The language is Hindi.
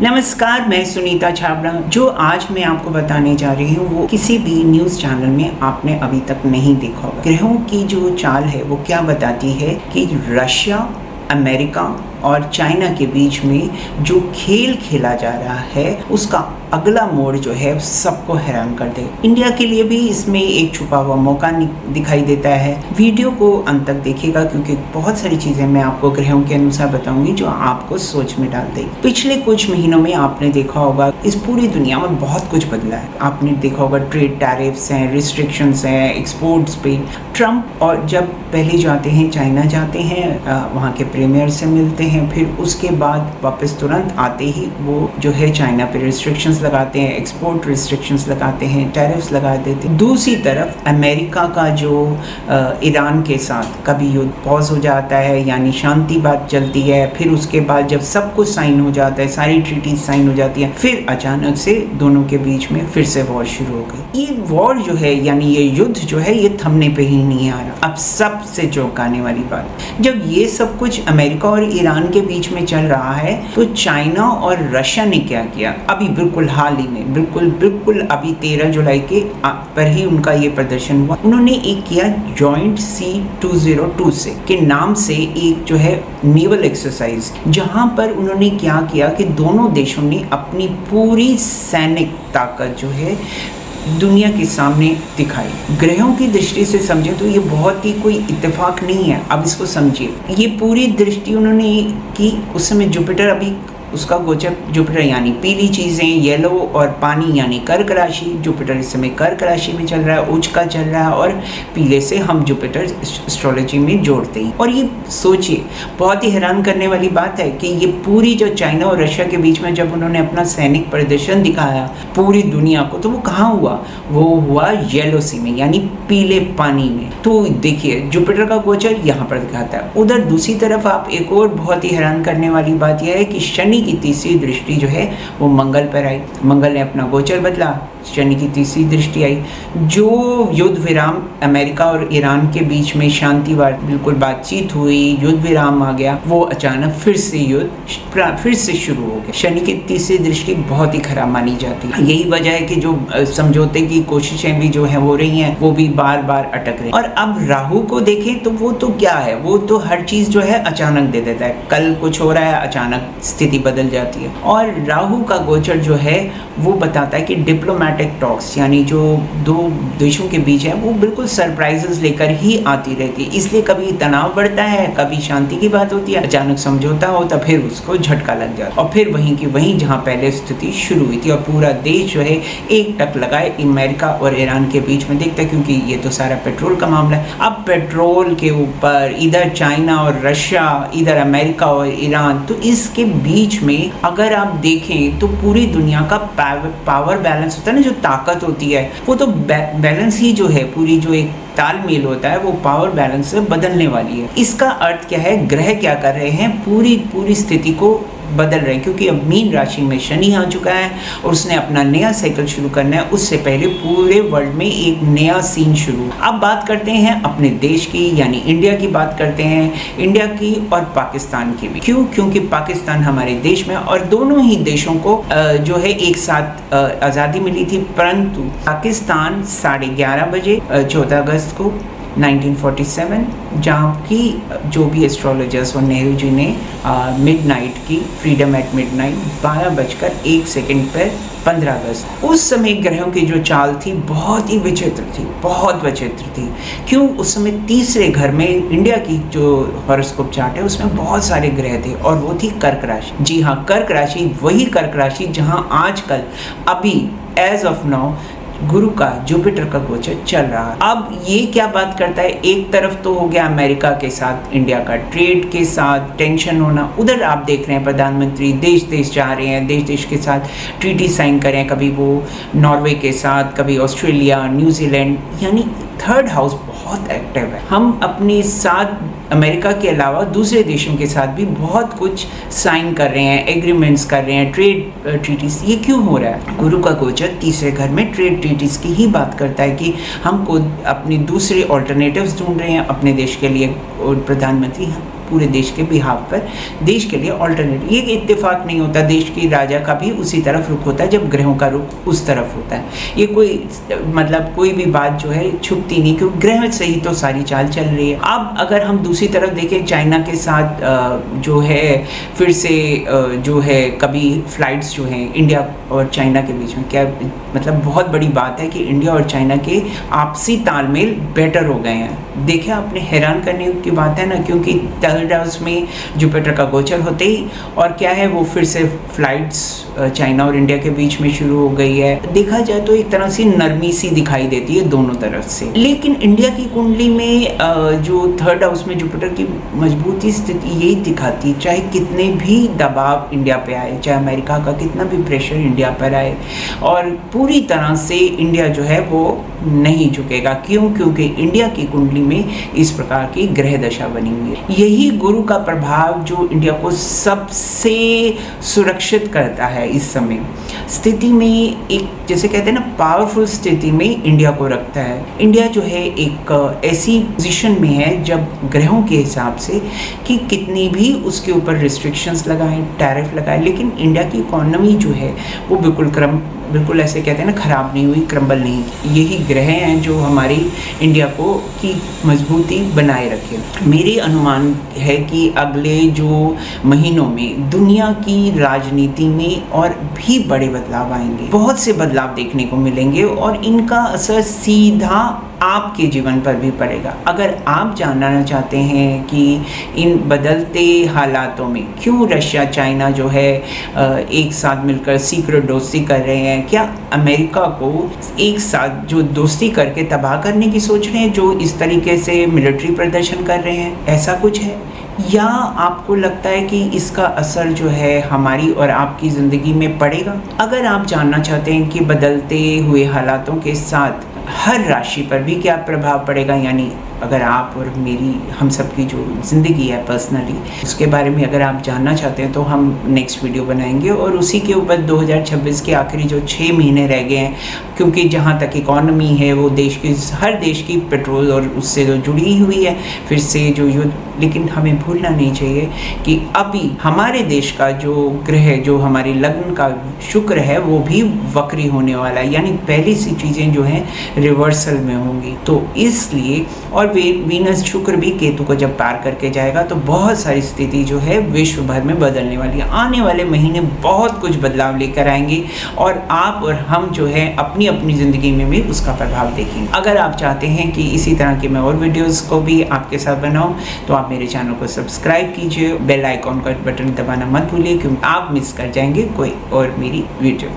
नमस्कार, मैं सुनीता छाबड़ा। जो आज मैं आपको बताने जा रही हूँ वो किसी भी न्यूज़ चैनल में आपने अभी तक नहीं देखा होगा। ग्रहों की जो चाल है वो क्या बताती है कि रशिया, अमेरिका और चाइना के बीच में जो खेल खेला जा रहा है उसका अगला मोड़ जो है सबको हैरान कर दे। इंडिया के लिए भी इसमें एक छुपा हुआ मौका दिखाई देता है। वीडियो को अंत तक देखिएगा क्योंकि बहुत सारी चीज़ें मैं आपको ग्रहों के अनुसार बताऊंगी जो आपको सोच में डाल देगी। पिछले कुछ महीनों में आपने देखा होगा इस पूरी दुनिया में बहुत कुछ बदला है। आपने देखा होगा ट्रेड टैरिफ्स हैं, रिस्ट्रिक्शंस हैं, एक्सपोर्ट्स पे। ट्रम्प और जब पहले जाते हैं चाइना जाते हैं, वहाँ के प्रीमियर से मिलते हैं, फिर उसके बाद वापस तुरंत आते ही वो जो है चाइना पे रिस्ट्रिक्शंस लगाते हैं, एक्सपोर्ट रिस्ट्रिक्शंस लगाते हैं, टैरिफ्स लगा देते हैं। दूसरी तरफ अमेरिका का जो ईरान के साथ कभी युद्ध पॉज हो जाता है, यानी शांति बात चलती है, फिर उसके बाद जब सब कुछ साइन हो जाता है, सारी ट्रीटी साइन हो जाती है, फिर अचानक से दोनों के बीच में फिर से वॉर शुरू हो गई। ये वॉर जो है यानी ये युद्ध जो है ये थमने पे ही नहीं आ रहा। अब सबसे चौंकाने वाली बात, जब ये सब कुछ अमेरिका और ईरान के बीच में चल रहा है तो चाइना और रशिया ने क्या किया अभी बिल्कुल हाल ही में, बिल्कुल अभी 13 जुलाई के पर ही उनका ये प्रदर्शन हुआ। उन्होंने एक किया जॉइंट C-202 के नाम से एक जो है नेवल एक्सरसाइज, जहां पर उन्होंने क्या किया कि दोनों देशों ने अपनी पूरी सैनिक ताकत जो है दुनिया के सामने दिखाई। ग्रहों की दृष्टि से समझे तो ये बहुत ही कोई इत्तेफाक नहीं है। अब इसको समझिए, ये पूरी दृष्टि उन्होंने की उस समय जुपिटर अभी उसका गोचर जुपिटर यानी पीली चीज़ें, येलो और पानी यानी कर्क राशि। जुपिटर इस समय कर्क राशि में चल रहा है, उच्च का चल रहा है और पीले से हम जुपिटर एस्ट्रोलॉजी में जोड़ते हैं। और ये सोचिए, बहुत ही हैरान करने वाली बात है कि ये पूरी जो चाइना और रशिया के बीच में जब उन्होंने अपना सैनिक प्रदर्शन दिखाया पूरी दुनिया को, तो वो कहाँ हुआ? वो हुआ येलो सी में यानी पीले पानी में। तो देखिए जुपिटर का गोचर यहाँ पर दिखाता है। उधर दूसरी तरफ आप एक और बहुत ही हैरान करने वाली बात यह है कि शनि की तीसरी दृष्टि जो है वो मंगल पर आई। मंगल ने अपना गोचर बदला, शनि की तीसरी दृष्टि आई। जो युद्ध विराम अमेरिका और ईरान के बीच में शांति बिल्कुल बातचीत हुई, युद्ध विराम आ गया, वो अचानक फिर से युद्ध फिर से शुरू हो गया। शनि की तीसरी दृष्टि बहुत ही खराब मानी जाती है। यही वजह है कि जो समझौते की कोशिशें भी जो है हो रही हैं वो भी बार बार अटक रही। और अब राहु को देखें तो वो तो क्या है, वो तो हर चीज जो है अचानक दे देता है। कल कुछ हो रहा है, अचानक स्थिति बदल जाती है। और राहु का गोचर जो है वो बताता है कि डिप्लोमैटिक टॉक्स यानी जो दो देशों के बीच है वो बिल्कुल सरप्राइजेस लेकर ही आती रहती है। इसलिए कभी तनाव बढ़ता है, कभी शांति की बात होती है, अचानक समझौता होता, फिर उसको झटका लग जाता और फिर वहीं की वहीं जहां पहले स्थिति शुरू हुई थी और पूरा देश जो है एक टक लगाए अमेरिका और ईरान के बीच में देखता है, क्योंकि ये तो सारा पेट्रोल का मामला है। अब पेट्रोल के ऊपर इधर चाइना और रशिया, इधर अमेरिका और ईरान, तो इसके बीच में अगर आप देखें तो पूरी दुनिया का पावर बैलेंस होता है ना, जो ताकत होती है वो तो बैलेंस ही जो है, पूरी जो एक तालमेल होता है वो पावर बैलेंस से बदलने वाली है। इसका अर्थ क्या है, ग्रह क्या कर रहे हैं, पूरी स्थिति को बदल रहे हैं। क्योंकि अब मीन राशि में शनि आ चुका है और उसने अपना नया साइकिल शुरू करना है। उससे पहले पूरे वर्ल्ड में एक नया सीन शुरू। अब बात करते हैं अपने देश की यानी इंडिया की बात करते हैं, इंडिया की और पाकिस्तान की भी। क्यों? क्योंकि पाकिस्तान हमारे देश में और दोनों ही देशों को जो है एक साथ आज़ादी मिली थी, परंतु पाकिस्तान 11:30 बजे 14 अगस्त को 1947 जहाँ की जो भी एस्ट्रोलॉजर्स और नेहरू जी ने मिडनाइट की फ्रीडम एट मिडनाइट 12:01 पर 15 अगस्त, उस समय ग्रहों की जो चाल थी बहुत ही विचित्र थी, बहुत विचित्र थी। क्यों? उस समय तीसरे घर में इंडिया की जो हॉरोस्कोप चार्ट है उसमें बहुत सारे ग्रह थे और वो थी कर्क राशि। जी हाँ, कर्क राशि, वही कर्क राशि जहाँ आजकल अभी एज ऑफ नाउ गुरु का जुपिटर का गोचर चल रहा है। अब ये क्या बात करता है, एक तरफ तो हो गया अमेरिका के साथ इंडिया का ट्रेड के साथ टेंशन होना, उधर आप देख रहे हैं प्रधानमंत्री देश जा रहे हैं, देश के साथ ट्रीटी साइन करें, कभी वो नॉर्वे के साथ, कभी ऑस्ट्रेलिया, न्यूजीलैंड, यानी थर्ड हाउस बहुत एक्टिव है। हम अपने साथ अमेरिका के अलावा दूसरे देशों के साथ भी बहुत कुछ साइन कर रहे हैं, एग्रीमेंट्स कर रहे हैं, ट्रेड ट्रीटीज। ये क्यों हो रहा है? गुरु का गोचर तीसरे घर में ट्रेड ट्रीटीज की ही बात करता है कि हमको अपनी दूसरे ऑल्टरनेटिव्स ढूंढ रहे हैं अपने देश के लिए, और प्रधानमंत्री पूरे देश के बिहाफ पर देश के लिए ऑल्टरनेटिव। ये इत्तेफाक नहीं होता, देश की राजा का भी उसी तरफ रुख होता है जब ग्रहों का रुख उस तरफ होता है। ये कोई मतलब कोई भी बात जो है छुपती नहीं, क्योंकि ग्रह से ही तो सारी चाल चल रही है। अब अगर हम दूसरी तरफ देखें, चाइना के साथ जो है फिर से जो है कभी फ्लाइट्स जो हैं इंडिया और चाइना के बीच में, क्या मतलब बहुत बड़ी बात है कि इंडिया और चाइना के आपसी तालमेल बेटर हो गए हैं। देखे आपने, हैरान करने की बात है ना, क्योंकि थर्ड हाउस में जुपिटर का गोचर होते ही और क्या है वो फिर से फ्लाइट्स चाइना और इंडिया के बीच में शुरू हो गई है। देखा जाए तो एक तरह से नरमी सी दिखाई देती है दोनों तरफ से। लेकिन इंडिया की कुंडली में जो थर्ड हाउस में जुपिटर की मजबूती स्थिति यही दिखाती है, चाहे कितने भी दबाव इंडिया पे आए, चाहे अमेरिका का कितना भी प्रेशर इंडिया पर आए, और पूरी तरह से इंडिया जो है वो नहीं झुकेगा। क्यों? क्योंकि इंडिया की कुंडली में इस प्रकार की ग्रह दशा बनी हुई है। यही गुरु का प्रभाव जो इंडिया को सबसे सुरक्षित करता है इस समय स्थिति में, एक जैसे कहते हैं ना पावरफुल स्थिति में इंडिया को रखता है। इंडिया जो है एक ऐसी पोजीशन में है जब ग्रहों के हिसाब से कि कितनी भी उसके ऊपर रिस्ट्रिक्शंस लगाएं, टैरिफ लगाएं, लेकिन इंडिया की इकोनॉमी जो है वो बिल्कुल ऐसे कहते हैं ना खराब नहीं हुई, क्रम्बल नहीं की। यही ग्रह हैं जो हमारी इंडिया को की मजबूती बनाए रखे। मेरी अनुमान है कि अगले जो महीनों में दुनिया की राजनीति में और भी बड़े बदलाव आएंगे, बहुत से बदलाव देखने को मिलेंगे और इनका असर सीधा आपके जीवन पर भी पड़ेगा। अगर आप जानना चाहते हैं कि इन बदलते हालातों में क्यों रशिया चाइना जो है एक साथ मिलकर सीक्रेट दोस्ती कर रहे हैं, क्या अमेरिका को एक साथ जो दोस्ती करके तबाह करने की सोच रहे हैं, जो इस तरीके से मिलिट्री प्रदर्शन कर रहे हैं, ऐसा कुछ है? या आपको लगता है कि इसका असर जो है हमारी और आपकी ज़िंदगी में पड़ेगा? अगर आप जानना चाहते हैं कि बदलते हुए हालातों के साथ हर राशि पर भी क्या प्रभाव पड़ेगा, यानी अगर आप और मेरी हम सब की जो ज़िंदगी है पर्सनली, उसके बारे में अगर आप जानना चाहते हैं तो हम नेक्स्ट वीडियो बनाएंगे। और उसी के ऊपर 2026 के आखिरी जो 6 महीने रह गए हैं, क्योंकि जहाँ तक इकॉनमी है वो देश की हर देश की पेट्रोल और उससे जो जुड़ी हुई है फिर से जो युद्ध, लेकिन हमें भूलना नहीं चाहिए कि अभी हमारे देश का जो ग्रह जो हमारी लग्न का शुक्र है वो भी वक्री होने वाला है, यानी पहली सी चीज़ें जो हैं रिवर्सल में होंगी। तो इसलिए और वीनस शुक्र भी केतु को जब पार करके जाएगा तो बहुत सारी स्थिति जो है विश्व भर में बदलने वाली है। आने वाले महीने बहुत कुछ बदलाव लेकर आएंगे और आप और हम जो है अपनी अपनी ज़िंदगी में भी उसका प्रभाव देखेंगे। अगर आप चाहते हैं कि इसी तरह के मैं और वीडियोस को भी आपके साथ बनाऊं तो आप मेरे चैनल को सब्सक्राइब कीजिए, बेल आइकॉन का बटन दबाना मत भूलिए, क्योंकि आप मिस कर जाएंगे कोई और मेरी वीडियो।